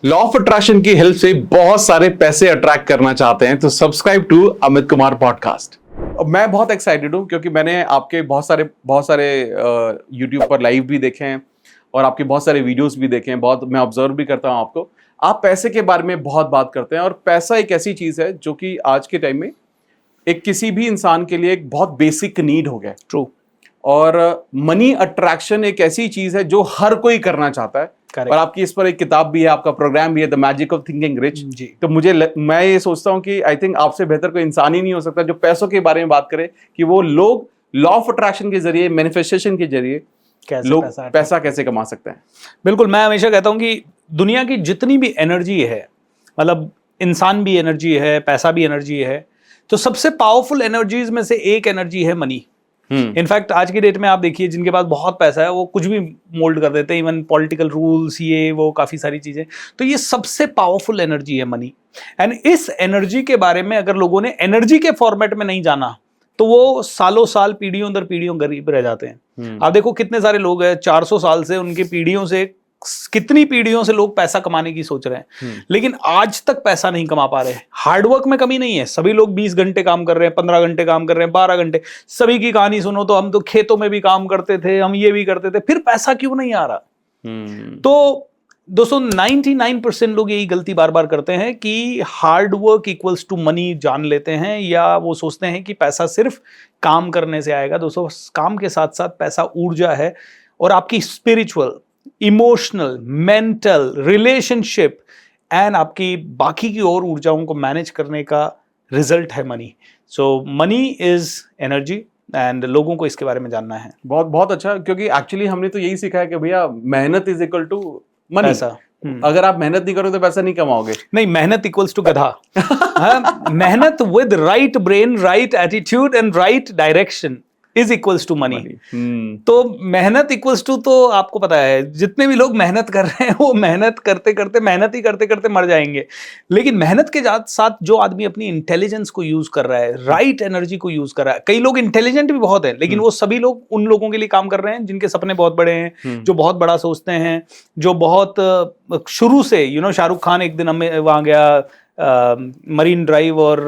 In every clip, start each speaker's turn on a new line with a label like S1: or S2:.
S1: Law of attraction की help से बहुत सारे पैसे अट्रैक्ट करना चाहते हैं तो subscribe to Amit Kumar podcast. मैं बहुत एक्साइटेड हूं क्योंकि मैंने आपके बहुत सारे यूट्यूब पर लाइव भी देखे हैं और आपके बहुत सारे वीडियोस भी देखे हैं। बहुत मैं ऑब्जर्व भी करता हूं आपको। आप पैसे के बारे में बहुत बात करते हैं और पैसा एक ऐसी चीज है जो कि आज के टाइम में एक किसी भी इंसान के लिए एक बहुत बेसिक नीड हो गया है।
S2: ट्रू।
S1: और मनी अट्रैक्शन एक ऐसी चीज है जो हर कोई करना चाहता है।
S2: Correct.
S1: और आपकी इस पर एक किताब भी है, आपका प्रोग्राम भी है, the magic of thinking rich.
S2: जी।
S1: तो मैं ये सोचता हूँ कि आई थिंक आपसे बेहतर कोई इंसान ही नहीं हो सकता जो पैसों के बारे में बात करे कि वो लोग लॉ ऑफ अट्रैक्शन के जरिए, मैनिफेस्टेशन के जरिए लोग पैसा कैसे कमा सकते हैं।
S2: बिल्कुल, मैं हमेशा कहता हूँ कि दुनिया की जितनी भी एनर्जी है, मतलब इंसान भी एनर्जी है, पैसा भी एनर्जी है, तो सबसे पावरफुल एनर्जीज में से एक एनर्जी है मनी। इनफैक्ट आज की डेट में आप देखिए जिनके पास बहुत पैसा है वो कुछ भी मोल्ड कर देते हैं, इवन पॉलिटिकल रूल्स, ये वो काफी सारी चीजें। तो ये सबसे पावरफुल एनर्जी है मनी। एंड इस एनर्जी के बारे में अगर लोगों ने एनर्जी के फॉर्मेट में नहीं जाना तो वो सालों साल, पीढ़ियों दर पीढ़ियों गरीब रह जाते हैं। आप देखो कितने सारे लोग हैं 400 साल से, उनकी पीढ़ियों से, कितनी पीढ़ियों से लोग पैसा कमाने की सोच रहे हैं लेकिन आज तक पैसा नहीं कमा पा रहे हैं। हार्डवर्क में कमी नहीं है, सभी लोग 20 घंटे काम कर रहे हैं, 15 घंटे काम कर रहे हैं, 12 घंटे। सभी की कहानी सुनो तो हम तो खेतों में भी काम करते थे, हम ये भी करते थे, फिर पैसा क्यों नहीं आ रहा? तो दोस्तों 99% लोग यही गलती बार बार करते हैं कि hard work equals to money जान लेते हैं, या वो सोचते हैं कि पैसा सिर्फ काम करने से आएगा। दोस्तों काम के साथ साथ पैसा ऊर्जा है और आपकी spiritual, emotional, mental, relationship and आपकी बाकी की और ऊर्जाओं को मैनेज करने का रिजल्ट है money. So money is energy and लोगों को इसके बारे में जानना है।
S1: बहुत बहुत अच्छा, क्योंकि एक्चुअली हमने तो यही सीखा है कि भैया मेहनत इज इक्वल टू मनी। पैसा अगर आप मेहनत नहीं करोगे तो पैसा नहीं कमाओगे।
S2: नहीं, मेहनत इक्वल्स टू गधा। मेहनत with right brain, right attitude and right direction is equals to money. तो मेहनत इक्वल्स टू, तो आपको पता है जितने भी लोग मेहनत कर रहे हैं वो मेहनत करते करते मर जाएंगे। लेकिन मेहनत के साथ जो आदमी अपनी इंटेलिजेंस को यूज कर रहा है, राइट एनर्जी को यूज कर रहा है, कई लोग इंटेलिजेंट भी बहुत है लेकिन वो सभी लोग उन लोगों के लिए काम कर रहे हैं जिनके सपने बहुत बड़े हैं, जो बहुत बड़ा सोचते हैं, जो बहुत शुरू से शाहरुख खान एक दिन हमें वहां गया मरीन ड्राइव और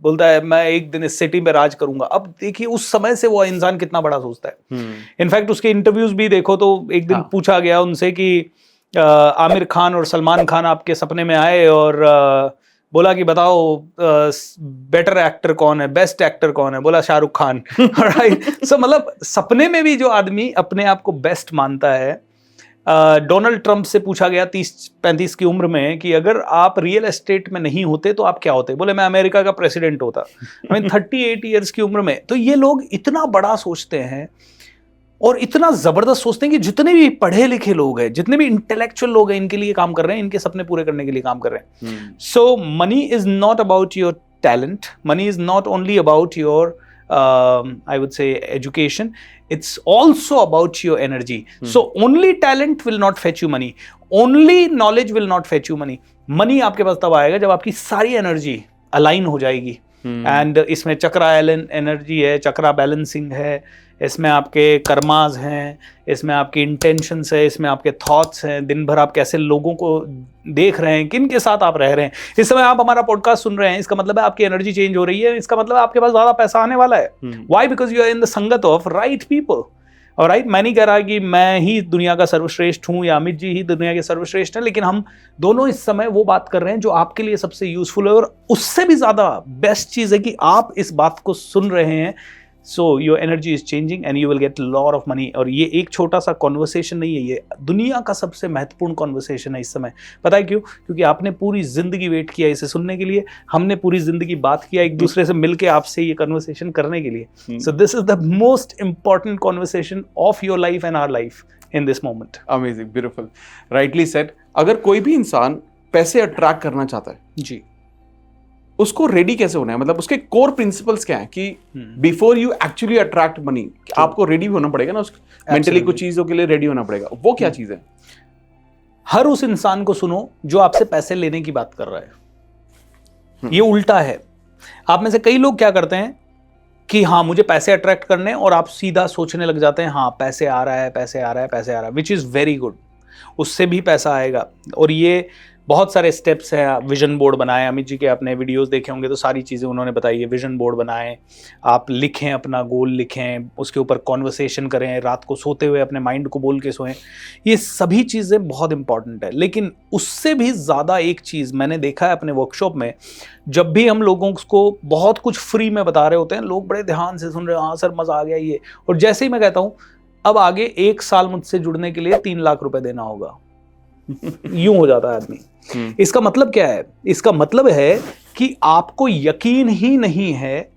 S2: बोलता है मैं एक दिन इस सिटी में राज करूंगा। अब देखिए उस समय से वो इंसान कितना बड़ा सोचता है। इनफैक्ट उसके इंटरव्यूज भी देखो तो एक दिन पूछा गया उनसे कि आमिर खान और सलमान खान आपके सपने में आए और बोला कि बताओ बेटर एक्टर कौन है, बेस्ट एक्टर कौन है? बोला शाहरुख खान। राइट। सो मतलब सपने में भी जो आदमी अपने आप को बेस्ट मानता है। डोनाल्ड ट्रंप से पूछा गया 30-35 की उम्र में कि अगर आप रियल एस्टेट में नहीं होते तो आप क्या होते? बोले मैं अमेरिका का प्रेसिडेंट होता। 38 ईयर्स की उम्र में। तो ये लोग इतना बड़ा सोचते हैं और इतना जबरदस्त सोचते हैं कि जितने भी पढ़े लिखे लोग हैं, जितने भी इंटेलेक्चुअल लोग हैं, इनके लिए काम कर रहे हैं, इनके सपने पूरे करने के लिए काम कर रहे हैं। So money is not about your talent, money is not only about your I would say education, it's also about your energy. So only talent will not fetch you money, only knowledge will not fetch you money. Money आपके पास तब आएगा जब आपकी सारी energy align हो जाएगी। And इसमें चक्रा energy है, चक्रा बैलेंसिंग है, इसमें आपके कर्मास हैं, इसमें आपकी इंटेंशंस है, इसमें आपके थॉट्स हैं, दिन भर आप कैसे लोगों को देख रहे हैं, किन के साथ आप रह रहे हैं। इस समय आप हमारा पॉडकास्ट सुन रहे हैं, इसका मतलब है आपकी एनर्जी चेंज हो रही है, इसका मतलब आपके पास ज्यादा पैसा आने वाला है। Why? Because you are in the संगत ऑफ राइट पीपल। और राइट, मैं नहीं कह रहा कि मैं ही दुनिया का सर्वश्रेष्ठ हूं या अमित जी ही दुनिया के सर्वश्रेष्ठ हैं, लेकिन हम दोनों इस समय वो बात कर रहे हैं जो आपके लिए सबसे यूजफुल है। और उससे भी ज्यादा बेस्ट चीज है कि आप इस बात को सुन रहे हैं। So your energy is changing and you will get lot of money. और ये एक छोटा सा कॉन्वर्सेशन नहीं है, ये दुनिया का सबसे महत्वपूर्ण कॉन्वर्सेशन है इस समय। पता है क्यों? क्योंकि आपने पूरी जिंदगी वेट किया इसे सुनने के लिए, हमने पूरी जिंदगी बात किया एक दूसरे से मिलके आपसे ये कॉन्वर्सेशन करने के लिए। So this is the most important conversation of your life and our life in this moment.
S1: Amazing, beautiful, rightly said. अगर कोई भी इंसान पैसे अट्रैक्ट करना चाहता है
S2: जी,
S1: उसको रेडी कैसे होना है? मतलब उसके कोर प्रिंसिपल्स क्या है कि before you actually attract money आपको रेडी भी होना पड़ेगा ना, मेंटली कुछ चीजों के लिए रेडी होना पड़ेगा। वो क्या चीज है?
S2: हर उस इंसान को सुनो जो आपसे पैसे लेने की बात कर रहा है। ये उल्टा है। आप में से कई लोग क्या करते हैं कि हाँ मुझे पैसे अट्रैक्ट करने, और आप सीधा सोचने लग जाते हैं हाँ पैसे आ रहा है, पैसे आ रहा है, पैसे आ रहा है, विच इज वेरी गुड। उससे भी पैसा आएगा। और ये बहुत सारे स्टेप्स हैं। विजन बोर्ड बनाए, अमित जी के आपने वीडियोस देखे होंगे तो सारी चीज़ें उन्होंने बताई है। विजन बोर्ड बनाएं, आप लिखें, अपना गोल लिखें, उसके ऊपर कॉन्वर्सेशन करें, रात को सोते हुए अपने माइंड को बोल के सोएं। ये सभी चीज़ें बहुत इंपॉर्टेंट है। लेकिन उससे भी ज़्यादा एक चीज़ मैंने देखा है अपने वर्कशॉप में, जब भी हम लोगों को बहुत कुछ फ्री में बता रहे होते हैं, लोग बड़े ध्यान से सुन रहे हैं, हाँ सर मज़ा आ गया ये, और जैसे ही मैं कहता हूँ अब आगे 1 साल मुझसे जुड़ने के लिए 3 लाख रुपए देना होगा, यूं हो जाता है आदमी। इसका मतलब क्या है? इसका मतलब है कि आपको यकीन ही नहीं है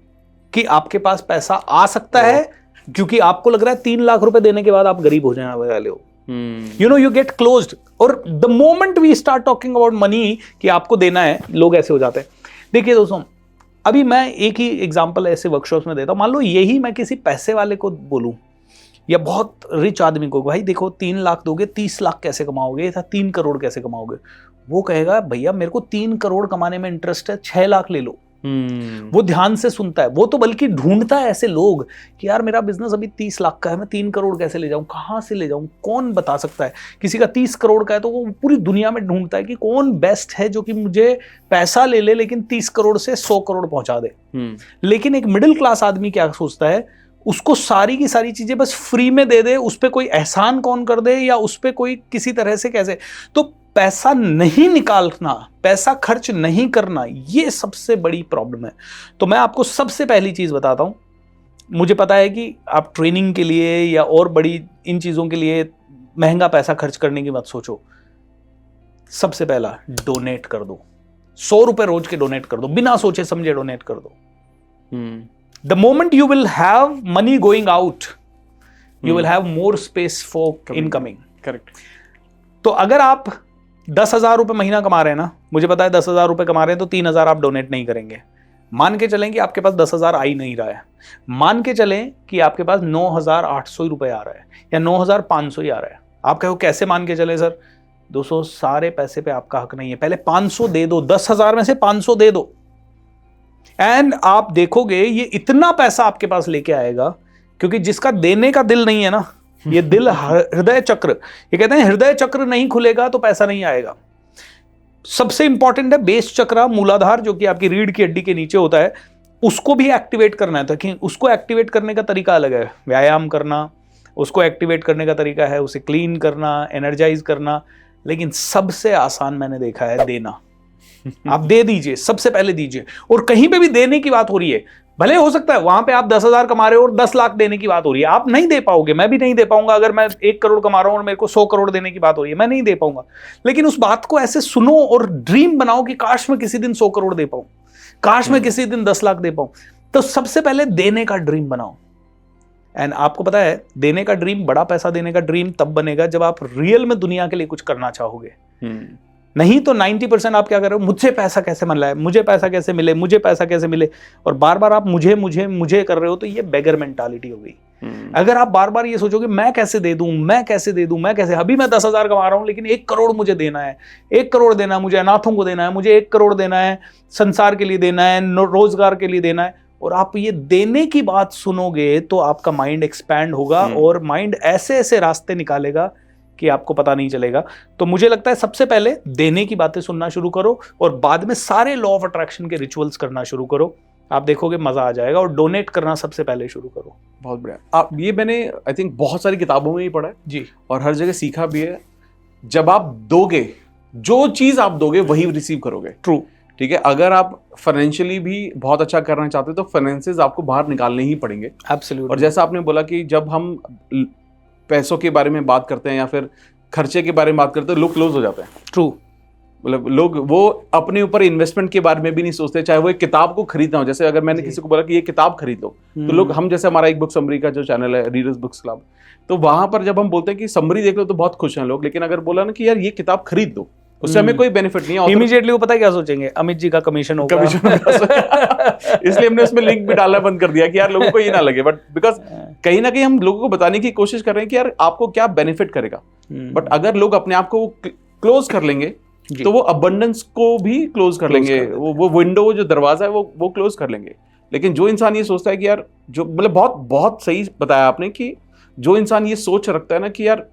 S2: कि आपके पास पैसा आ सकता है, क्योंकि आपको लग रहा है 3 लाख रुपए देने के बाद आप गरीब हो जाने वाले हो। You know, you get closed. और the moment we start talking about money कि आपको देना है, लोग ऐसे हो जाते हैं। देखिए दोस्तों, अभी मैं एक ही एग्जांपल ऐसे वर्कशॉप्स में देता हूं। मान लो यही मैं किसी पैसे वाले को बोलूं या बहुत रिच आदमी को, भाई देखो 3 लाख दोगे 30 लाख कैसे कमाओगे, या 3 करोड़ कैसे कमाओगे? वो कहेगा भैया मेरे को 3 करोड़ कमाने में इंटरेस्ट है, 6 लाख ले लो। वो ध्यान से सुनता है। वो तो बल्कि ढूंढता है ऐसे लोग कि यार मेरा बिजनेस अभी 30 लाख का है, मैं 3 करोड़ कैसे ले जाऊं, कहां से ले जाऊं, कौन बता सकता है? किसी का 30 करोड़ का है तो वो पूरी दुनिया में ढूंढता है कि कौन बेस्ट है जो कि मुझे पैसा ले ले लेकिन 30 करोड़ से 100 करोड़ पहुंचा दे। लेकिन एक मिडिल क्लास आदमी क्या सोचता है? उसको सारी की सारी चीजें बस फ्री में दे दे, उस पर कोई एहसान कौन कर दे, या उस पर कोई किसी तरह से कैसे। तो पैसा नहीं निकालना, पैसा खर्च नहीं करना, ये सबसे बड़ी प्रॉब्लम है। तो मैं आपको सबसे पहली चीज बताता हूं। मुझे पता है कि आप ट्रेनिंग के लिए या और बड़ी इन चीजों के लिए महंगा पैसा खर्च करने की मत सोचो। सबसे पहला, डोनेट कर दो। 100 रुपए रोज के डोनेट कर दो, बिना सोचे समझे डोनेट कर दो। The moment you will have money going out, you will have more space for incoming.
S1: Correct.
S2: तो अगर आप 10,000 रुपए महीना कमा रहे हैं ना, मुझे पता है 10,000 रुपए कमा रहे हैं तो 3,000 आप डोनेट नहीं करेंगे। मान के चलें कि आपके पास 10,000 आ ही नहीं रहा है। मान के चलें कि आपके पास 9,800 रुपए आ रहा है या 9,500 ही आ रहा है। आप कहो कैसे मान के चले सर? दोस्तों, सारे पैसे पे आपका हक नहीं है। पहले 500 दे दो, 10,000 में से 500 दे दो, एंड आप देखोगे ये इतना पैसा आपके पास लेके आएगा। क्योंकि जिसका देने का दिल नहीं है ना, ये दिल हृदय चक्र, ये कहते हैं हृदय चक्र नहीं खुलेगा तो पैसा नहीं आएगा। सबसे इंपॉर्टेंट है बेस चक्र, मूलाधार, जो कि आपकी रीढ़ की हड्डी के नीचे होता है, उसको भी एक्टिवेट करना है। ताकि उसको एक्टिवेट करने का तरीका अलग है, व्यायाम करना, उसको एक्टिवेट करने का तरीका है उसे क्लीन करना, एनर्जाइज करना। लेकिन सबसे आसान मैंने देखा है देना। आप दे दीजिए, सबसे पहले दीजिए। और कहीं पे भी देने की बात हो रही है, भले हो सकता है वहां पे आप 10,000 कमा रहे हो और 10 लाख देने की बात हो रही है, आप नहीं दे पाओगे, मैं भी नहीं दे पाऊंगा। अगर मैं 1 करोड़ कमा रहा हूं और मेरे को 100 करोड़ देने की बात हो रही है, मैं नहीं दे पाऊंगा। लेकिन उस बात को ऐसे सुनो और ड्रीम बनाओ कि काश मैं किसी दिन 100 करोड़ दे पाऊं, काश मैं किसी दिन 10 लाख दे पाऊं। तो सबसे पहले देने का ड्रीम बनाओ। एंड आपको पता है, देने का ड्रीम, बड़ा पैसा देने का ड्रीम तब बनेगा जब आप रियल में दुनिया के लिए कुछ करना चाहोगे। नहीं तो 90% आप क्या कर रहे हो? मुझे पैसा कैसे मिला है, मुझे पैसा कैसे मिले, मुझे पैसा कैसे मिले, और बार बार आप मुझे मुझे मुझे कर रहे हो। तो ये बेगर मेंटालिटी हो गई। अगर आप बार बार ये सोचोगे मैं कैसे दे दूं, मैं कैसे दे दूं, मैं कैसे, अभी मैं 10,000 कमा रहा हूं लेकिन 1 करोड़ मुझे देना है, 1 करोड़ देना है मुझे अनाथों को देना है, मुझे 1 करोड़ देना है संसार के लिए देना है, रोजगार के लिए देना है, और आप ये देने की बात सुनोगे तो आपका माइंड एक्सपैंड होगा और माइंड ऐसे ऐसे रास्ते निकालेगा कि आपको पता नहीं चलेगा। तो मुझे लगता है सबसे पहले देने की बातें सुनना शुरू करो और बाद में सारे लॉ ऑफ अट्रैक्शन के रिचुअल्स करना शुरू करो। आप देखोगे मजा आ जाएगा। और डोनेट करना सबसे पहले शुरू करो।
S1: बहुत बढ़िया। आप ये मैंने आई थिंक बहुत सारी किताबों में ही पढ़ा है
S2: जी,
S1: और हर जगह सीखा भी है। जब आप दोगे, जो चीज आप दोगे वही रिसीव करोगे।
S2: ट्रू,
S1: ठीक है। अगर आप फाइनेंशियली भी बहुत अच्छा करना चाहते हो तो फाइनेंसेस आपको बाहर निकालने ही पड़ेंगे।
S2: एब्सोल्युटली।
S1: और जैसा आपने बोला कि जब हम पैसों के बारे में बात करते हैं या फिर खर्चे के बारे में बात करते हैं, लोग क्लोज हो जाते हैं।
S2: ट्रू,
S1: मतलब लोग वो अपने ऊपर इन्वेस्टमेंट के बारे में भी नहीं सोचते, चाहे वो एक किताब को खरीदना हो। जैसे अगर मैंने किसी को बोला कि ये किताब खरीद लो, तो लोग, हम जैसे हमारा एक बुक समरी का जो चैनल है रीडर्स बुक्स क्लब, तो वहां पर जब हम बोलते हैं कि समरी देख लो तो बहुत खुश हैं लोग। लेकिन अगर बोला ना कि यार ये किताब खरीद दो, उससे हमें कोई बेनिफिट नहीं है,
S2: इमीडिएटली वो पता है क्या सोचेंगे? अमित जी का कमीशन होगा।
S1: इसलिए हमने उसमें लिंक भी डालना बंद कर दिया कि यार लोगों को ये ना लगे। बट बिकॉज कहीं ना कहीं हम लोगों को बताने की कोशिश कर रहे हैं कि यार आपको क्या बेनिफिट करेगा। बट अगर लोग अपने आप को क्लोज कर लेंगे तो वो अबंडेंस को भी क्लोज कर लेंगे। वो विंडो, जो दरवाजा है वो क्लोज कर लेंगे। लेकिन जो इंसान ये सोचता है कि यार, जो मतलब बहुत बहुत सही बताया आपने कि जो इंसान ये सोच रखता है ना कि यार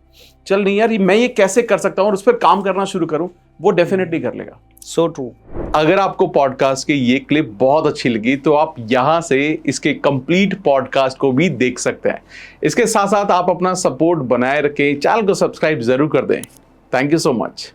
S1: चल नहीं यार मैं ये कैसे कर सकता हूँ और उस पर काम करना शुरू करूँ, वो डेफिनेटली कर लेगा।
S2: So true.
S1: अगर आपको पॉडकास्ट की ये क्लिप बहुत अच्छी लगी तो आप यहाँ से इसके कंप्लीट पॉडकास्ट को भी देख सकते हैं। इसके साथ साथ आप अपना सपोर्ट बनाए रखें, चैनल को सब्सक्राइब जरूर कर दें। Thank you so much.